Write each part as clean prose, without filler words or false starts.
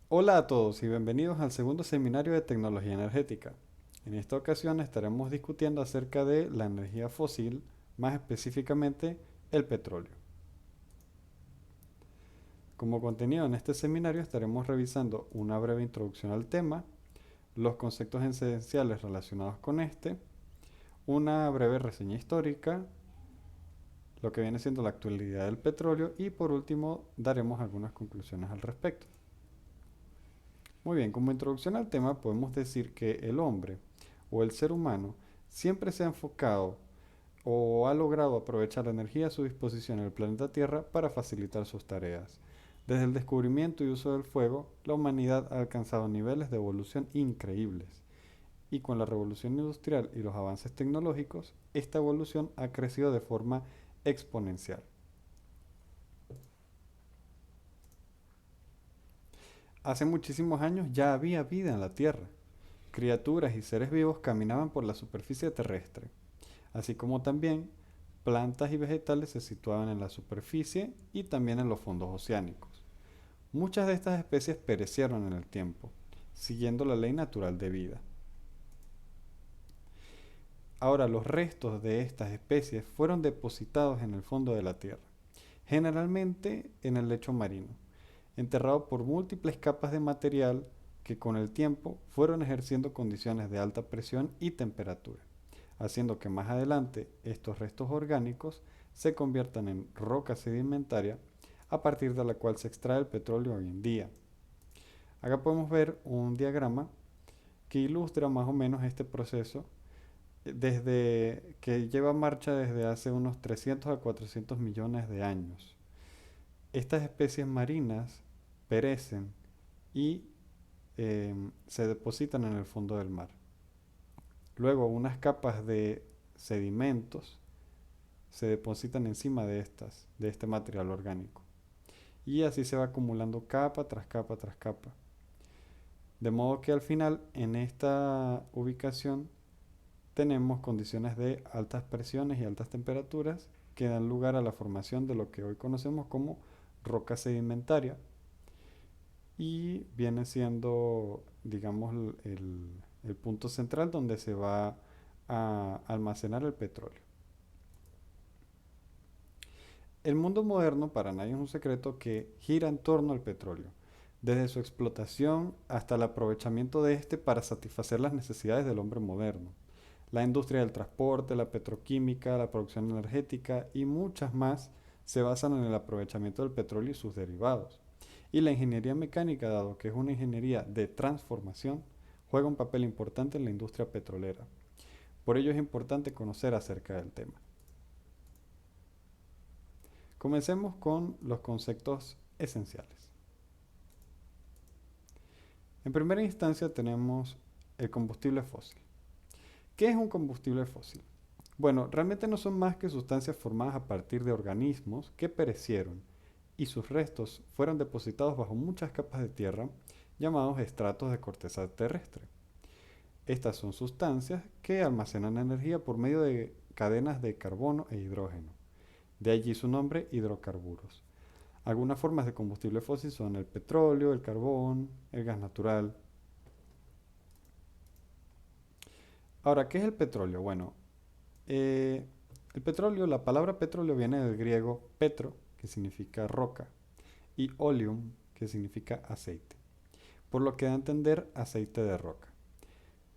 Hola a todos y bienvenidos al segundo seminario de tecnología energética. En esta ocasión estaremos discutiendo acerca de la energía fósil, más específicamente el petróleo. Como contenido en este seminario estaremos revisando una breve introducción al tema, los conceptos esenciales relacionados con este, una breve reseña histórica, lo que viene siendo la actualidad del petróleo y por último daremos algunas conclusiones al respecto. Muy bien, como introducción al tema podemos decir que el hombre o el ser humano siempre se ha enfocado o ha logrado aprovechar la energía a su disposición en el planeta Tierra para facilitar sus tareas. Desde el descubrimiento y uso del fuego, la humanidad ha alcanzado niveles de evolución increíbles. Y con la revolución industrial y los avances tecnológicos, esta evolución ha crecido de forma exponencial. Hace muchísimos años ya había vida en la Tierra. Criaturas y seres vivos caminaban por la superficie terrestre, así como también plantas y vegetales se situaban en la superficie y también en los fondos oceánicos. Muchas de estas especies perecieron en el tiempo, siguiendo la ley natural de vida. Ahora, los restos de estas especies fueron depositados en el fondo de la Tierra, generalmente en el lecho marino, enterrados por múltiples capas de material que con el tiempo fueron ejerciendo condiciones de alta presión y temperatura, haciendo que más adelante estos restos orgánicos se conviertan en roca sedimentaria a partir de la cual se extrae el petróleo hoy en día. Acá podemos ver un diagrama que ilustra más o menos este proceso desde que lleva marcha desde hace unos 300 a 400 millones de años. Estas especies marinas perecen y se depositan en el fondo del mar. Luego unas capas de sedimentos se depositan encima de este material orgánico. Y así se va acumulando capa tras capa tras capa. De modo que al final en esta ubicación tenemos condiciones de altas presiones y altas temperaturas que dan lugar a la formación de lo que hoy conocemos como roca sedimentaria y viene siendo, digamos, el punto central donde se va a almacenar el petróleo. El mundo moderno para nadie es un secreto que gira en torno al petróleo, desde su explotación hasta el aprovechamiento de este para satisfacer las necesidades del hombre moderno. La industria del transporte, la petroquímica, la producción energética y muchas más se basan en el aprovechamiento del petróleo y sus derivados. Y la ingeniería mecánica, dado que es una ingeniería de transformación, juega un papel importante en la industria petrolera. Por ello es importante conocer acerca del tema. Comencemos con los conceptos esenciales. En primera instancia tenemos el combustible fósil. ¿Qué es un combustible fósil? Bueno, realmente no son más que sustancias formadas a partir de organismos que perecieron y sus restos fueron depositados bajo muchas capas de tierra llamados estratos de corteza terrestre. Estas son sustancias que almacenan energía por medio de cadenas de carbono e hidrógeno. De allí su nombre, hidrocarburos. Algunas formas de combustible fósil son el petróleo, el carbón, el gas natural. Ahora, ¿qué es el petróleo? Bueno, eh, el petróleo, la palabra petróleo viene del griego petro, que significa roca, y oleum, que significa aceite, por lo que da a entender aceite de roca.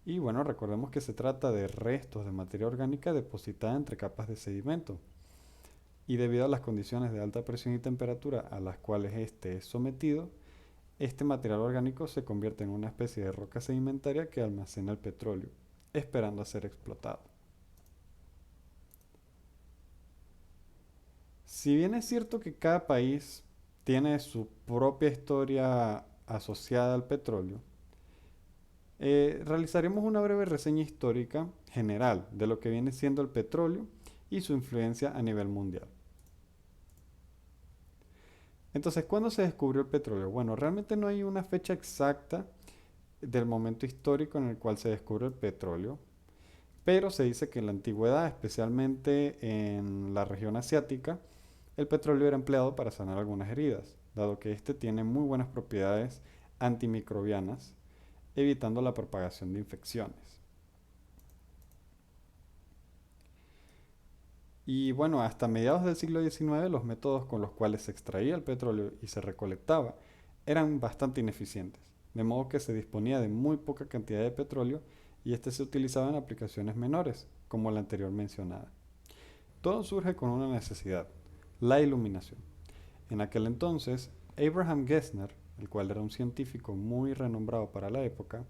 Y bueno, recordemos que se trata de restos de materia orgánica depositada entre capas de sedimento. Y debido a las condiciones de alta presión y temperatura a las cuales éste es sometido, este material orgánico se convierte en una especie de roca sedimentaria que almacena el petróleo, esperando a ser explotado. Si bien es cierto que cada país tiene su propia historia asociada al petróleo, realizaremos una breve reseña histórica general de lo que viene siendo el petróleo y su influencia a nivel mundial. Entonces, ¿cuándo se descubrió el petróleo? Bueno, realmente no hay una fecha exacta del momento histórico en el cual se descubrió el petróleo, pero se dice que en la antigüedad, especialmente en la región asiática, el petróleo era empleado para sanar algunas heridas, dado que este tiene muy buenas propiedades antimicrobianas, evitando la propagación de infecciones. Y bueno, hasta mediados del siglo XIX los métodos con los cuales se extraía el petróleo y se recolectaba eran bastante ineficientes, de modo que se disponía de muy poca cantidad de petróleo y este se utilizaba en aplicaciones menores, como la anterior mencionada. Todo surge con una necesidad, la iluminación. En aquel entonces, Abraham Gesner, el cual era un científico muy renombrado para la época,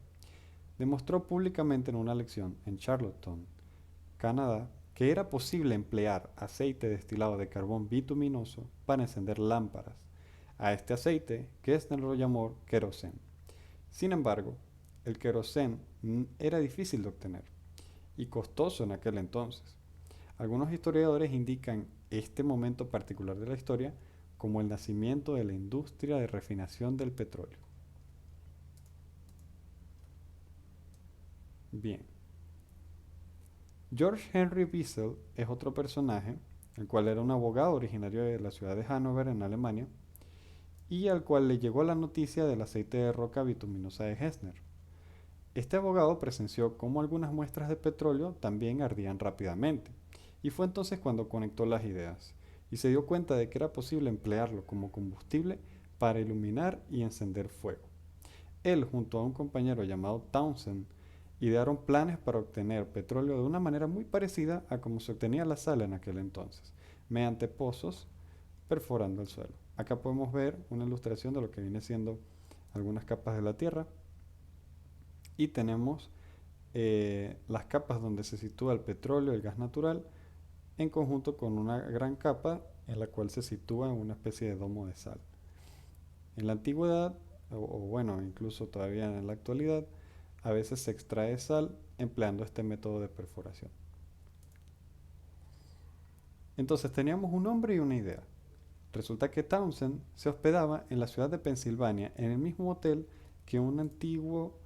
demostró públicamente en una lección en Charlottetown, Canadá, que era posible emplear aceite destilado de carbón bituminoso para encender lámparas. A este aceite, Gesner lo llamó queroseno. Sin embargo, el queroseno era difícil de obtener y costoso en aquel entonces. Algunos historiadores indican este momento particular de la historia como el nacimiento de la industria de refinación del petróleo. Bien, George Henry Wiesel es otro personaje, el cual era un abogado originario de la ciudad de Hannover en Alemania y al cual le llegó la noticia del aceite de roca bituminosa de Gesner. Este abogado presenció cómo algunas muestras de petróleo también ardían rápidamente, y fue entonces cuando conectó las ideas, y se dio cuenta de que era posible emplearlo como combustible para iluminar y encender fuego. Él, junto a un compañero llamado Townsend, idearon planes para obtener petróleo de una manera muy parecida a como se obtenía la sal en aquel entonces, mediante pozos perforando el suelo. Acá podemos ver una ilustración de lo que viene siendo algunas capas de la Tierra y tenemos las capas donde se sitúa el petróleo y el gas natural en conjunto con una gran capa en la cual se sitúa una especie de domo de sal. En la antigüedad, o bueno, incluso todavía en la actualidad, a veces se extrae sal empleando este método de perforación. Entonces teníamos un nombre y una idea. Resulta que Townsend se hospedaba en la ciudad de Pensilvania en el mismo hotel que un antiguo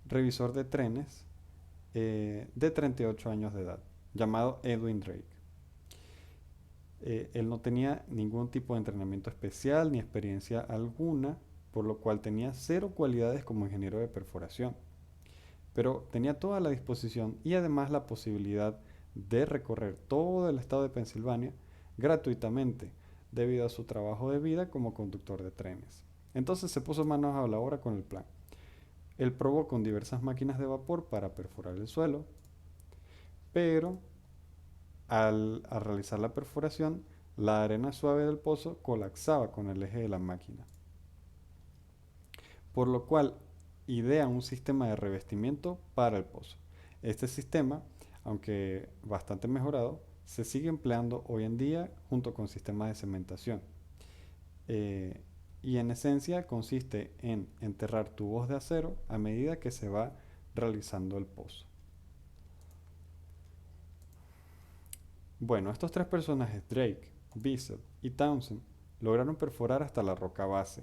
revisor de trenes de 38 años de edad, llamado Edwin Drake. Él no tenía ningún tipo de entrenamiento especial ni experiencia alguna, por lo cual tenía cero cualidades como ingeniero de perforación, pero tenía toda la disposición y además la posibilidad de recorrer todo el estado de Pensilvania gratuitamente, debido a su trabajo de vida como conductor de trenes. Entonces se puso manos a la obra con el plan. Él probó con diversas máquinas de vapor para perforar el suelo, pero al realizar la perforación, la arena suave del pozo colapsaba con el eje de la máquina, por lo cual idea un sistema de revestimiento para el pozo. Este sistema, aunque bastante mejorado, se sigue empleando hoy en día junto con sistemas de cementación. Eh, y en esencia consiste en enterrar tubos de acero a medida que se va realizando el pozo. Bueno, estos tres personajes, Drake, Bissell y Townsend, lograron perforar hasta la roca base.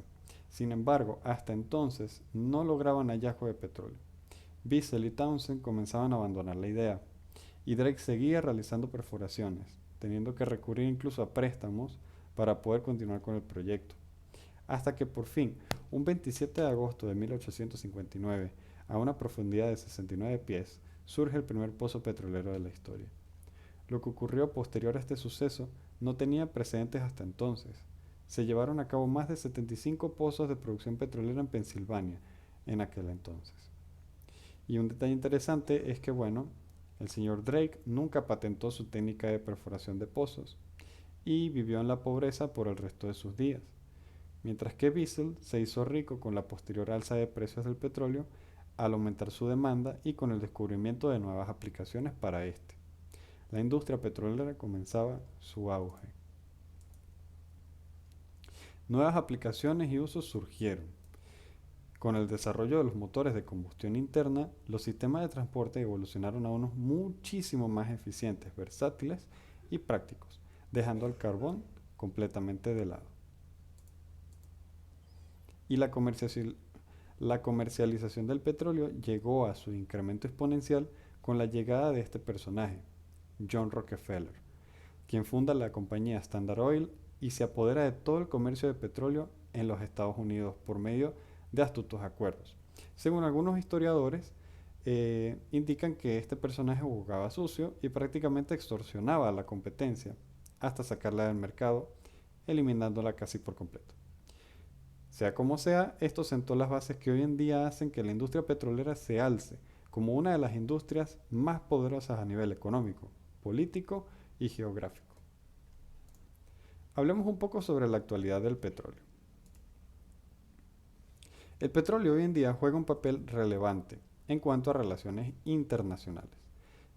Sin embargo, hasta entonces no lograban hallazgo de petróleo. Bissell y Townsend comenzaban a abandonar la idea, y Drake seguía realizando perforaciones, teniendo que recurrir incluso a préstamos para poder continuar con el proyecto. Hasta que por fin, un 27 de agosto de 1859, a una profundidad de 69 pies, surge el primer pozo petrolero de la historia. Lo que ocurrió posterior a este suceso no tenía precedentes hasta entonces. Se llevaron a cabo más de 75 pozos de producción petrolera en Pensilvania en aquel entonces. Y un detalle interesante es que, bueno, el señor Drake nunca patentó su técnica de perforación de pozos y vivió en la pobreza por el resto de sus días, mientras que Bissell se hizo rico con la posterior alza de precios del petróleo al aumentar su demanda y con el descubrimiento de nuevas aplicaciones para este. La industria petrolera comenzaba su auge. Nuevas aplicaciones y usos surgieron. Con el desarrollo de los motores de combustión interna, los sistemas de transporte evolucionaron a unos muchísimo más eficientes, versátiles y prácticos, dejando al carbón completamente de lado. Y la comercialización del petróleo llegó a su incremento exponencial con la llegada de este personaje, John Rockefeller, quien funda la compañía Standard Oil y se apodera de todo el comercio de petróleo en los Estados Unidos por medio de astutos acuerdos. Según algunos historiadores, indican que este personaje jugaba sucio y prácticamente extorsionaba a la competencia hasta sacarla del mercado, eliminándola casi por completo. Sea como sea, esto sentó las bases que hoy en día hacen que la industria petrolera se alce como una de las industrias más poderosas a nivel económico, político y geográfico. Hablemos un poco sobre la actualidad del petróleo. El petróleo hoy en día juega un papel relevante en cuanto a relaciones internacionales.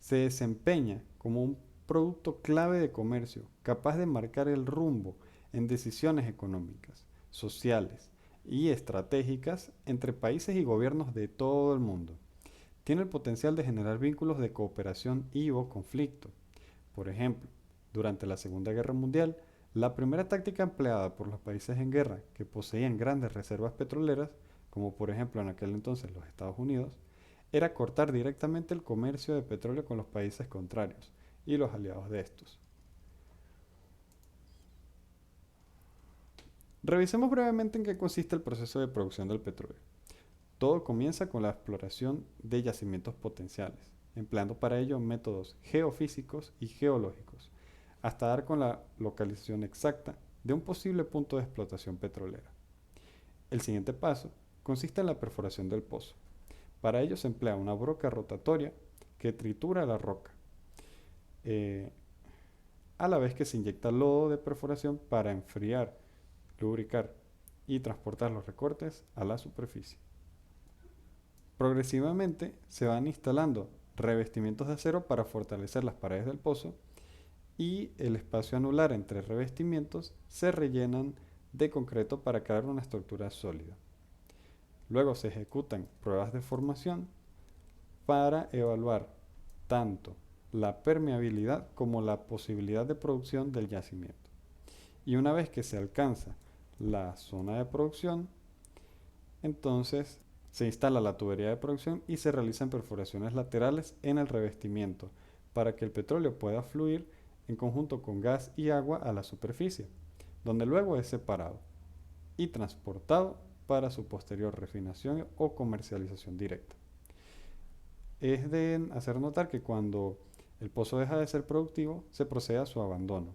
Se desempeña como un producto clave de comercio, capaz de marcar el rumbo en decisiones económicas, sociales y estratégicas entre países y gobiernos de todo el mundo. Tiene el potencial de generar vínculos de cooperación y o conflicto. Por ejemplo, durante la Segunda Guerra Mundial, la primera táctica empleada por los países en guerra que poseían grandes reservas petroleras, como por ejemplo en aquel entonces los Estados Unidos, era cortar directamente el comercio de petróleo con los países contrarios y los aliados de estos. Revisemos brevemente en qué consiste el proceso de producción del petróleo. Todo comienza con la exploración de yacimientos potenciales, empleando para ello métodos geofísicos y geológicos, hasta dar con la localización exacta de un posible punto de explotación petrolera. El siguiente paso consiste en la perforación del pozo. Para ello se emplea una broca rotatoria que tritura la roca, eh, a la vez que se inyecta lodo de perforación para enfriar, lubricar y transportar los recortes a la superficie. Progresivamente se van instalando revestimientos de acero para fortalecer las paredes del pozo y el espacio anular entre revestimientos se rellenan de concreto para crear una estructura sólida. Luego se ejecutan pruebas de formación para evaluar tanto la permeabilidad como la posibilidad de producción del yacimiento. Y una vez que se alcanza la zona de producción, entonces se instala la tubería de producción y se realizan perforaciones laterales en el revestimiento para que el petróleo pueda fluir en conjunto con gas y agua a la superficie, donde luego es separado y transportado para su posterior refinación o comercialización directa. Es de hacer notar que cuando el pozo deja de ser productivo, se procede a su abandono.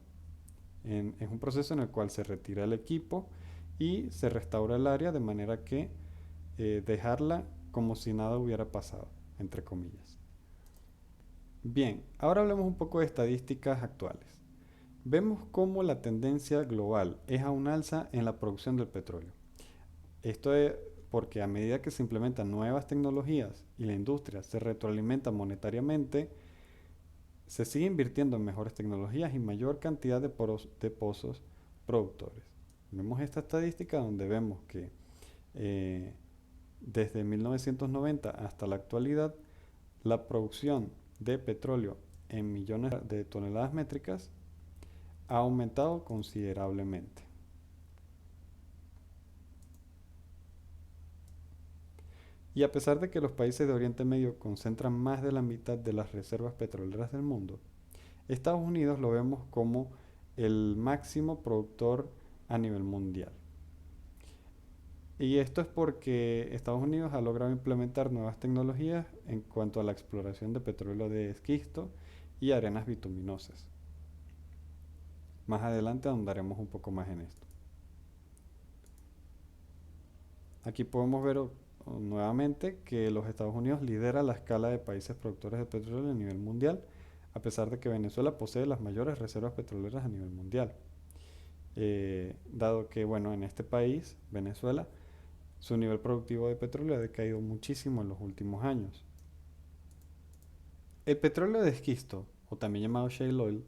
Es un proceso en el cual se retira el equipo y se restaura el área de manera que dejarla como si nada hubiera pasado, entre comillas. Bien, ahora hablemos un poco de estadísticas actuales. Vemos cómo la tendencia global es a un alza en la producción del petróleo. Esto es porque a medida que se implementan nuevas tecnologías y la industria se retroalimenta monetariamente, se sigue invirtiendo en mejores tecnologías y mayor cantidad de pozos productores. Vemos esta estadística donde vemos que desde 1990 hasta la actualidad, la producción de petróleo en millones de toneladas métricas ha aumentado considerablemente. Y a pesar de que los países de Oriente Medio concentran más de la mitad de las reservas petroleras del mundo, Estados Unidos lo vemos como el máximo productor a nivel mundial. Y esto es porque Estados Unidos ha logrado implementar nuevas tecnologías en cuanto a la exploración de petróleo de esquisto y arenas bituminosas. Más adelante ahondaremos un poco más en esto. Aquí podemos ver nuevamente que los Estados Unidos lidera la escala de países productores de petróleo a nivel mundial, a pesar de que Venezuela posee las mayores reservas petroleras a nivel mundial. Dado que, bueno, en este país, Venezuela, su nivel productivo de petróleo ha decaído muchísimo en los últimos años. El petróleo de esquisto, o también llamado shale oil,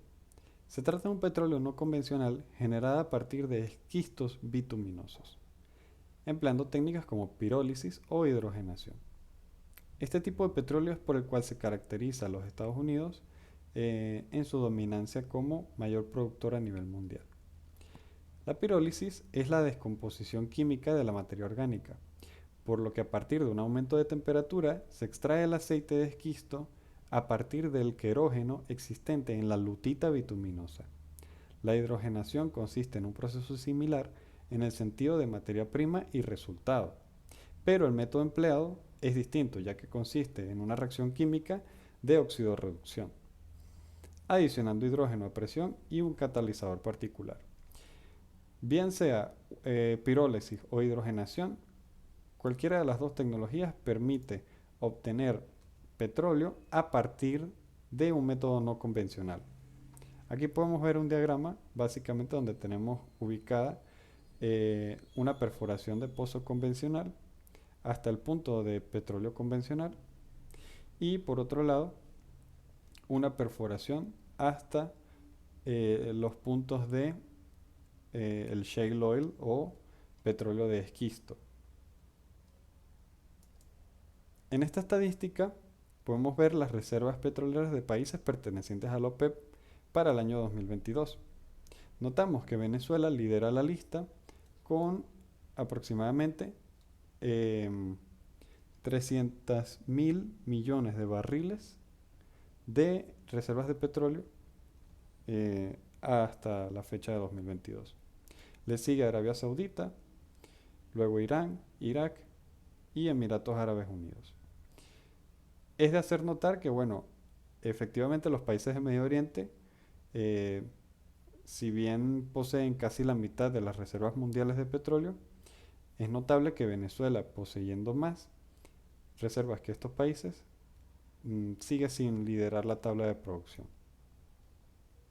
se trata de un petróleo no convencional generado a partir de esquistos bituminosos, empleando técnicas como pirólisis o hidrogenación. Este tipo de petróleo es por el cual se caracteriza a los Estados Unidos en su dominancia como mayor productor a nivel mundial. La pirólisis es la descomposición química de la materia orgánica, por lo que a partir de un aumento de temperatura se extrae el aceite de esquisto a partir del querógeno existente en la lutita bituminosa. La hidrogenación consiste en un proceso similar en el sentido de materia prima y resultado, pero el método empleado es distinto, ya que consiste en una reacción química de oxidorreducción, adicionando hidrógeno a presión y un catalizador particular. Bien sea pirólisis o hidrogenación, cualquiera de las dos tecnologías permite obtener petróleo a partir de un método no convencional. Aquí podemos ver un diagrama básicamente donde tenemos ubicada una perforación de pozo convencional hasta el punto de petróleo convencional y por otro lado una perforación hasta los puntos de el shale oil o petróleo de esquisto. En esta estadística podemos ver las reservas petroleras de países pertenecientes a la OPEP para el año 2022. Notamos que Venezuela lidera la lista con aproximadamente 300.000 millones de barriles de reservas de petróleo hasta la fecha de 2022. Le sigue Arabia Saudita, luego Irán, Irak y Emiratos Árabes Unidos. Es de hacer notar que, bueno, efectivamente los países de Medio Oriente, eh, si bien poseen casi la mitad de las reservas mundiales de petróleo, es notable que Venezuela, poseyendo más reservas que estos países, sigue sin liderar la tabla de producción.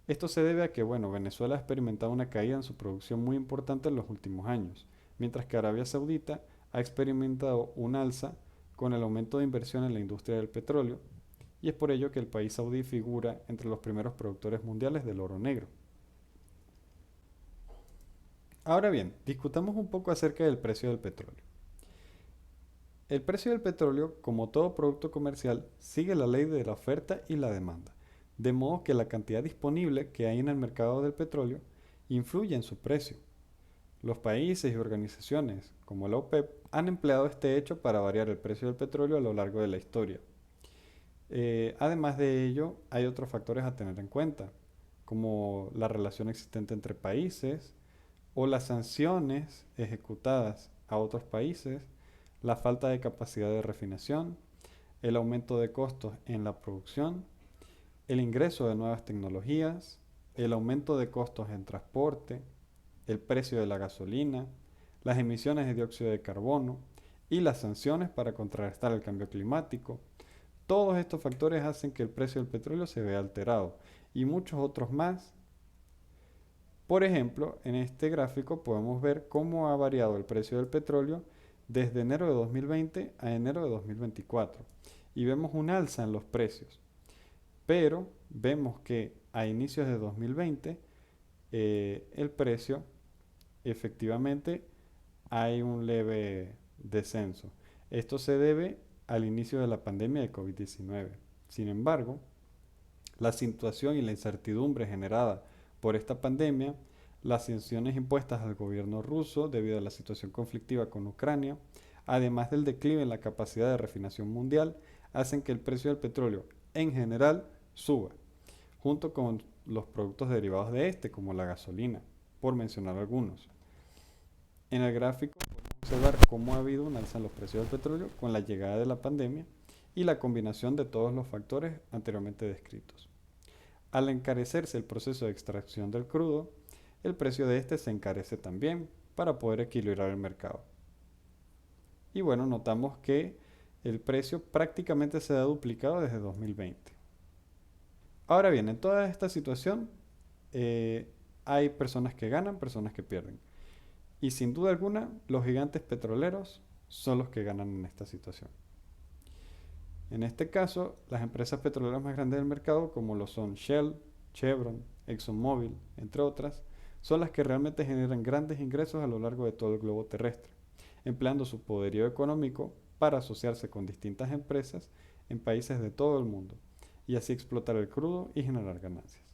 Esto se debe a que, bueno, Venezuela ha experimentado una caída en su producción muy importante en los últimos años, mientras que Arabia Saudita ha experimentado un alza con el aumento de inversión en la industria del petróleo, y es por ello que el país saudí figura entre los primeros productores mundiales del oro negro. Ahora bien, discutamos un poco acerca del precio del petróleo. El precio del petróleo, como todo producto comercial, sigue la ley de la oferta y la demanda, de modo que la cantidad disponible que hay en el mercado del petróleo influye en su precio. Los países y organizaciones, como la OPEP, han empleado este hecho para variar el precio del petróleo a lo largo de la historia. Además de ello, hay otros factores a tener en cuenta, como la relación existente entre países o las sanciones ejecutadas a otros países, la falta de capacidad de refinación, el aumento de costos en la producción, el ingreso de nuevas tecnologías, el aumento de costos en transporte, el precio de la gasolina, las emisiones de dióxido de carbono y las sanciones para contrarrestar el cambio climático. Todos estos factores hacen que el precio del petróleo se vea alterado y muchos otros más. Por ejemplo, en este gráfico podemos ver cómo ha variado el precio del petróleo desde enero de 2020 a enero de 2024 y vemos un alza en los precios. Pero vemos que a inicios de 2020 el precio efectivamente hay un leve descenso. Esto se debe al inicio de la pandemia de COVID-19. Sin embargo, la situación y la incertidumbre generada por esta pandemia, las sanciones impuestas al gobierno ruso debido a la situación conflictiva con Ucrania, además del declive en la capacidad de refinación mundial, hacen que el precio del petróleo en general suba, junto con los productos derivados de este, como la gasolina, por mencionar algunos. En el gráfico podemos observar cómo ha habido un alza en los precios del petróleo con la llegada de la pandemia y la combinación de todos los factores anteriormente descritos. Al encarecerse el proceso de extracción del crudo, el precio de este se encarece también para poder equilibrar el mercado. Y bueno, notamos que el precio prácticamente se ha duplicado desde 2020. Ahora bien, en toda esta situación hay personas que ganan, personas que pierden. Y sin duda alguna, los gigantes petroleros son los que ganan en esta situación. En este caso, las empresas petroleras más grandes del mercado, como lo son Shell, Chevron, ExxonMobil, entre otras, son las que realmente generan grandes ingresos a lo largo de todo el globo terrestre, empleando su poderío económico para asociarse con distintas empresas en países de todo el mundo y así explotar el crudo y generar ganancias.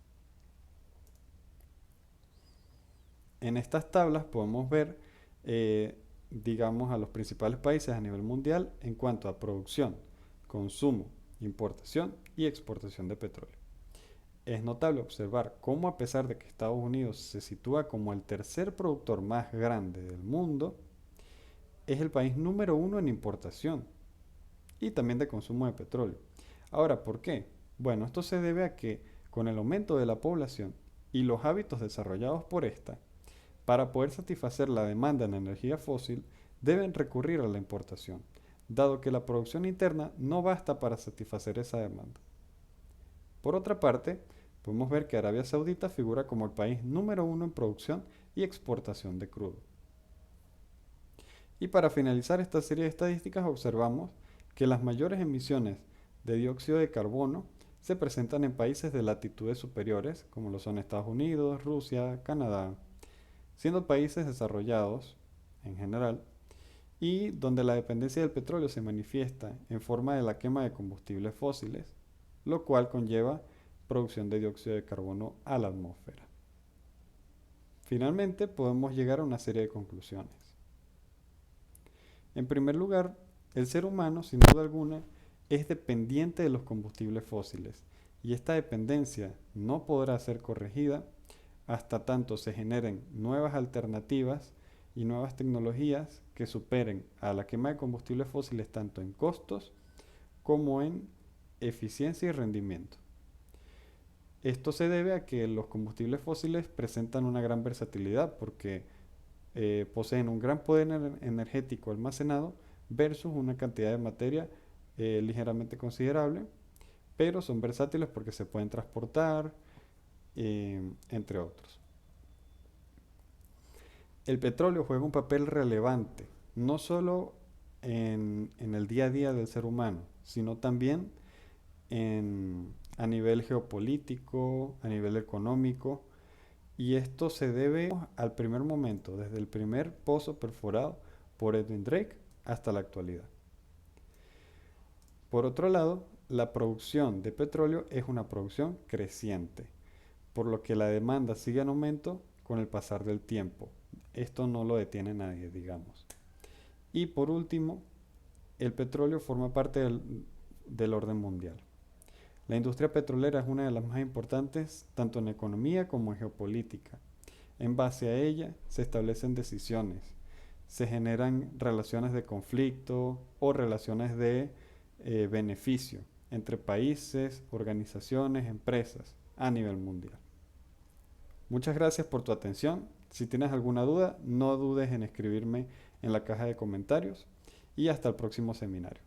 En estas tablas podemos ver, digamos, a los principales países a nivel mundial en cuanto a producción, consumo, importación y exportación de petróleo. Es notable observar cómo, a pesar de que Estados Unidos se sitúa como el tercer productor más grande del mundo, es el país número uno en importación y también de consumo de petróleo. Ahora, ¿por qué? Bueno, esto se debe a que con el aumento de la población y los hábitos desarrollados por esta, para poder satisfacer la demanda en energía fósil, deben recurrir a la importación, dado que la producción interna no basta para satisfacer esa demanda. Por otra parte, podemos ver que Arabia Saudita figura como el país número uno en producción y exportación de crudo. Y para finalizar esta serie de estadísticas observamos que las mayores emisiones de dióxido de carbono se presentan en países de latitudes superiores, como lo son Estados Unidos, Rusia, Canadá, siendo países desarrollados en general y donde la dependencia del petróleo se manifiesta en forma de la quema de combustibles fósiles, lo cual conlleva producción de dióxido de carbono a la atmósfera. Finalmente, podemos llegar a una serie de conclusiones. En primer lugar, el ser humano, sin duda alguna, es dependiente de los combustibles fósiles y esta dependencia no podrá ser corregida hasta tanto se generen nuevas alternativas y nuevas tecnologías que superen a la quema de combustibles fósiles tanto en costos como en eficiencia y rendimiento. Esto se debe a que los combustibles fósiles presentan una gran versatilidad porque poseen un gran poder energético almacenado versus una cantidad de materia ligeramente considerable, pero son versátiles porque se pueden transportar, entre otros. El petróleo juega un papel relevante, no solo en el día a día del ser humano, sino también a nivel geopolítico, a nivel económico, y esto se debe al primer momento, desde el primer pozo perforado por Edwin Drake hasta la actualidad. Por otro lado, la producción de petróleo es una producción creciente, por lo que la demanda sigue en aumento con el pasar del tiempo. Esto no lo detiene nadie, digamos. Y por último, el petróleo forma parte del orden mundial. La industria petrolera es una de las más importantes tanto en economía como en geopolítica. En base a ella se establecen decisiones, se generan relaciones de conflicto o relaciones de beneficio entre países, organizaciones, empresas a nivel mundial. Muchas gracias por tu atención. Si tienes alguna duda, no dudes en escribirme en la caja de comentarios y hasta el próximo seminario.